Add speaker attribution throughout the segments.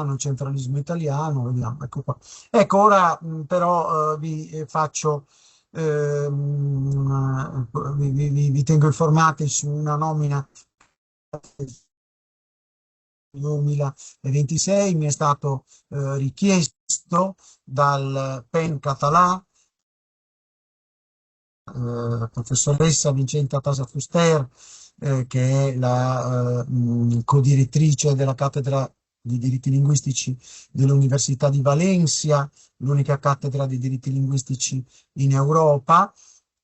Speaker 1: il centralismo italiano, vediamo, ecco qua. Ecco, ora però vi faccio, vi tengo informati su una nomina 2026, mi è stato richiesto dal PEN Català, professoressa Vincenta Tasa Fuster, che è la codirettrice della cattedra di diritti linguistici dell'Università di Valencia, l'unica cattedra di diritti linguistici in Europa,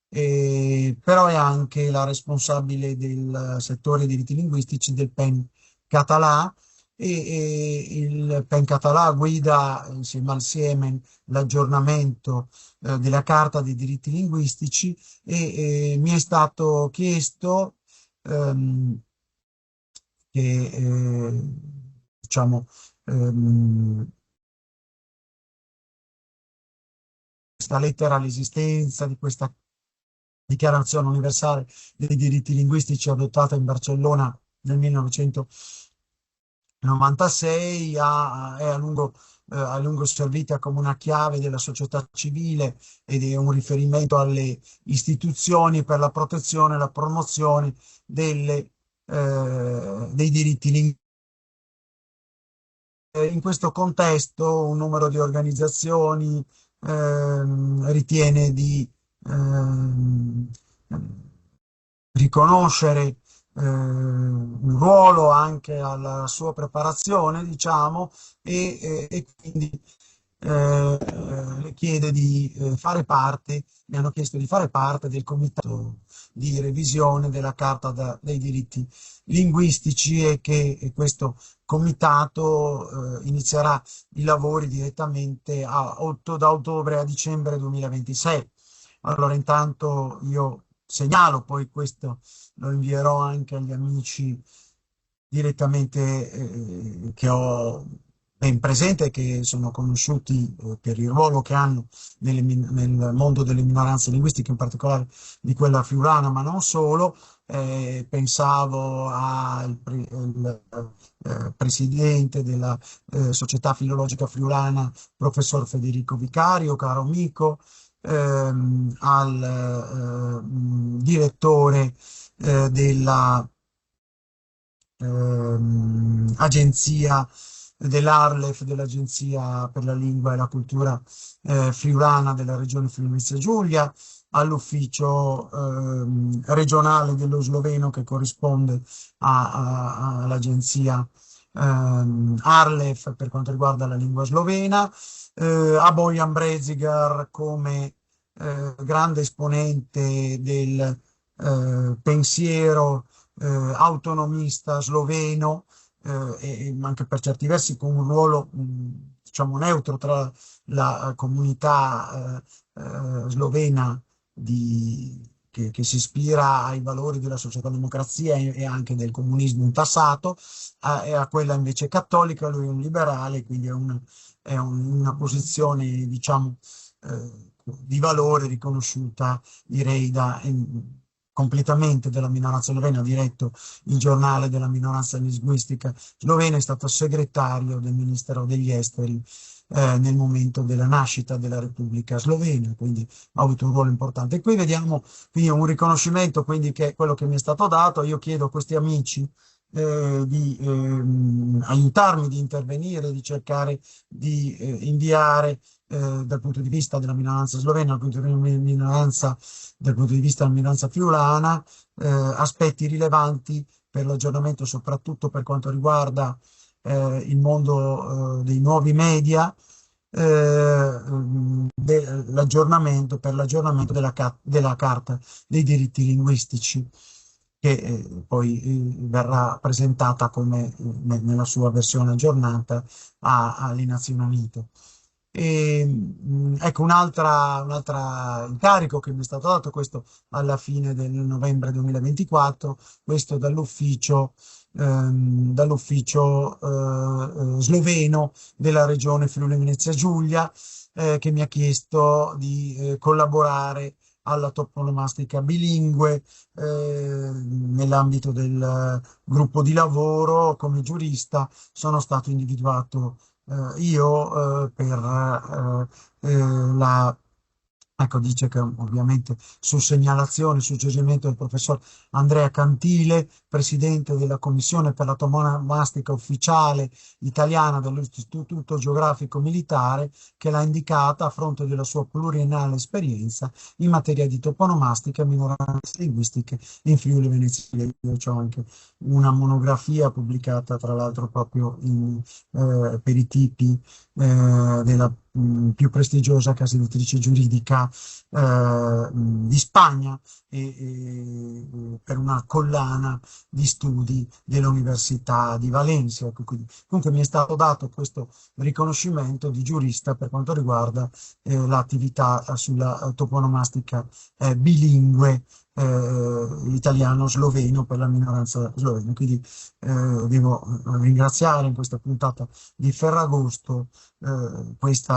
Speaker 1: però è anche la responsabile del settore diritti linguistici del PEN Català e il PEN Català guida insieme al Siemen l'aggiornamento della Carta dei diritti linguistici e mi è stato chiesto ehm, che diciamo questa lettera all'esistenza di questa Dichiarazione universale dei diritti linguistici adottata in Barcellona nel 1996 è a lungo servita come una chiave della società civile ed è un riferimento alle istituzioni per la protezione e la promozione dei diritti linguistici. In questo contesto un numero di organizzazioni ritiene di ehm, riconoscere un ruolo anche alla sua preparazione, diciamo, e quindi le chiede di fare parte, mi hanno chiesto di fare parte del comitato di revisione della dei diritti linguistici e che questo comitato inizierà i lavori direttamente da ottobre a dicembre 2026. Allora, intanto io segnalo, poi questo lo invierò anche agli amici direttamente che ho ben presente, che sono conosciuti per il ruolo che hanno nel mondo delle minoranze linguistiche, in particolare di quella friulana, ma non solo. Pensavo al presidente della Società Filologica Friulana, professor Federico Vicario, caro amico, al direttore della agenzia dell'Arlef, dell'Agenzia per la Lingua e la Cultura friulana della regione Friuli-Venezia Giulia, all'ufficio regionale dello sloveno che corrisponde all'agenzia Arlef per quanto riguarda la lingua slovena, a Bojan Brezigar come grande esponente del pensiero autonomista sloveno e anche per certi versi con un ruolo diciamo neutro tra la comunità slovena che si ispira ai valori della socialdemocrazia e anche del comunismo in passato e a quella invece cattolica. Lui è un liberale, quindi una posizione diciamo di valore riconosciuta direi completamente della minoranza slovena, ha diretto il giornale della minoranza linguistica slovena, è stato segretario del Ministero degli Esteri nel momento della nascita della Repubblica Slovena, quindi ha avuto un ruolo importante. E qui vediamo quindi un riconoscimento, quindi che è quello che mi è stato dato. Io chiedo a questi amici di aiutarmi, di intervenire, di cercare di inviare dal punto di vista della minoranza slovena, dal punto di vista della minoranza friulana, aspetti rilevanti per l'aggiornamento, soprattutto per quanto riguarda il mondo dei nuovi media, per l'aggiornamento della Carta dei diritti linguistici, che poi verrà presentata come nella sua versione aggiornata alle Nazioni Unite. E, ecco un'altra incarico che mi è stato dato, questo alla fine del novembre 2024, questo dall'ufficio sloveno della regione Friuli Venezia Giulia, che mi ha chiesto di collaborare alla toponomastica bilingue nell'ambito del gruppo di lavoro. Come giurista sono stato individuato io la. Ecco, dice che ovviamente su segnalazione, su suggerimento del professor Andrea Cantile, presidente della Commissione per la toponomastica ufficiale italiana dell'Istituto Geografico Militare, che l'ha indicata a fronte della sua pluriennale esperienza in materia di toponomastica e minoranze linguistiche in Friuli Venezia Giulia. Io ho anche una monografia pubblicata, tra l'altro, proprio per i tipi della più prestigiosa casa editrice giuridica di Spagna per una collana di studi dell'Università di Valencia. Quindi, comunque mi è stato dato questo riconoscimento di giurista per quanto riguarda l'attività sulla toponomastica bilingue italiano-sloveno per la minoranza slovena. Quindi devo ringraziare in questa puntata di Ferragosto questi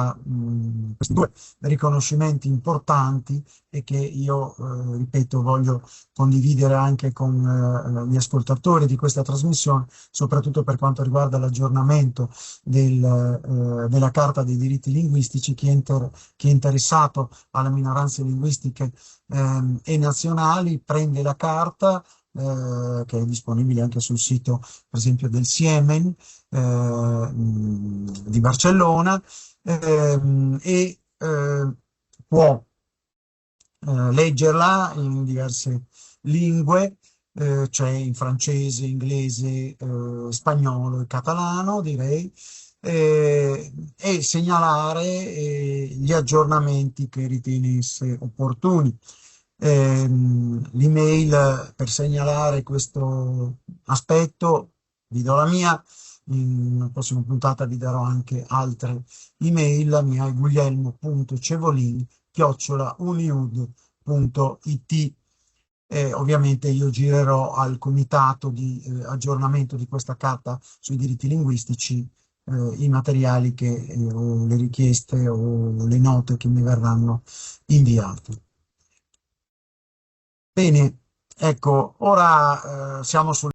Speaker 1: due riconoscimenti importanti e che io, ripeto, voglio condividere anche con gli ascoltatori di questa trasmissione, soprattutto per quanto riguarda l'aggiornamento della Carta dei diritti linguistici. Chi è interessato alle minoranze linguistiche e nazionali prende la carta, che è disponibile anche sul sito, per esempio, del Siemen di Barcellona, può leggerla in diverse lingue, cioè in francese, inglese, spagnolo e catalano, direi, e segnalare gli aggiornamenti che ritenesse opportuni. L'email per segnalare questo aspetto, vi do la mia. In una prossima puntata vi darò anche altre email. La mia è guglielmo.cevolin@uniud.it. Ovviamente io girerò al comitato di aggiornamento di questa carta sui diritti linguistici i materiali o le richieste o le note che mi verranno inviate. Bene, ecco, ora siamo sul